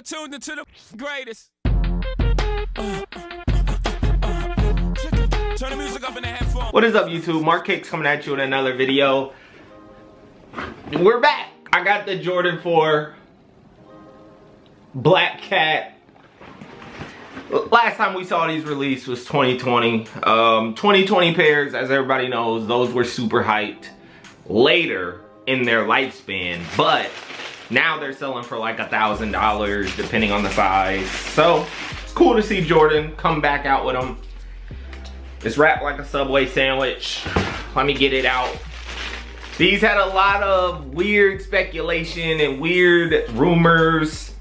now tuned into the greatest. Turn the music up in the headphones. What is up, YouTube? Mark Cakes coming at you with another video. We're back. I got the Jordan 4 Black Cat. Last time we saw these released was 2020. 2020 pairs, as everybody knows, those were super hyped later in their lifespan, but now they're selling for like $1,000 depending on the size. So it's cool to see Jordan come back out with them. It's wrapped like a Subway sandwich. Let me get it out. These had a lot of weird speculation and weird rumors.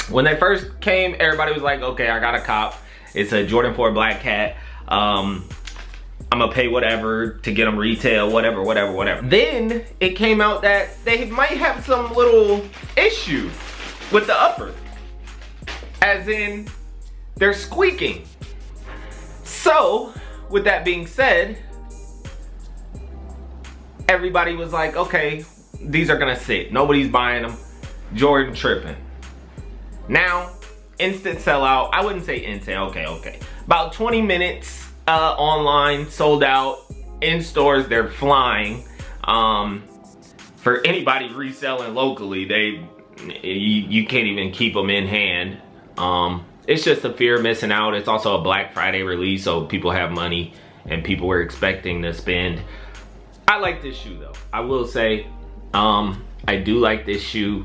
When they first came, everybody was like, okay, I got a cop. It's a Jordan 4 Black Cat. I'm gonna pay whatever to get them retail, whatever. Then it came out that they might have some little issue with the upper. As in, they're squeaking. So, with that being said, everybody was like, okay, these are gonna sit. Nobody's buying them. Jordan tripping. Now, instant sellout. I wouldn't say instant, okay. About 20 minutes online, sold out. In stores, they're flying. For anybody reselling locally, you can't even keep them in hand. It's just a fear of missing out. It's also a Black Friday release, so people have money and people were expecting to spend. I like this shoe though. I will say, I do like this shoe.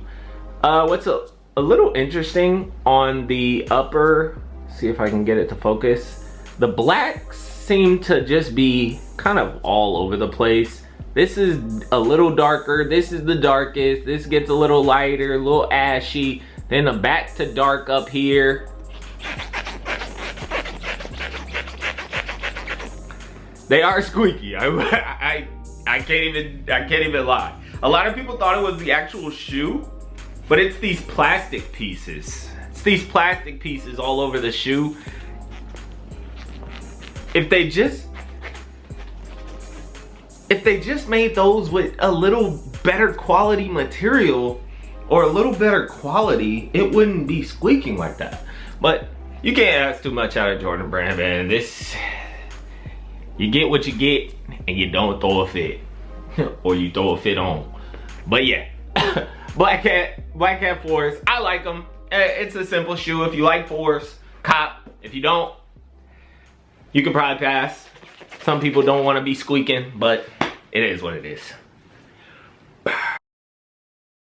What's a little interesting on the upper, see if I can get it to focus. The blacks seem to just be kind of all over the place. This is a little darker. This is the darkest. This gets a little lighter, a little ashy. Then the back to dark up here. They are squeaky. I can't even lie. A lot of people thought it was the actual shoe, but it's these plastic pieces. It's these plastic pieces all over the shoe. If they just made those with a little better quality material or a little better quality, it wouldn't be squeaking like that. But you can't ask too much out of Jordan brand, man. This, you get what you get and you don't throw a fit. Or you throw a fit on. But yeah, Black Cat 4s, I like them. It's a simple shoe. If you like 4s, cop. If you don't, you can probably pass. Some people don't want to be squeaking, but it is what it is.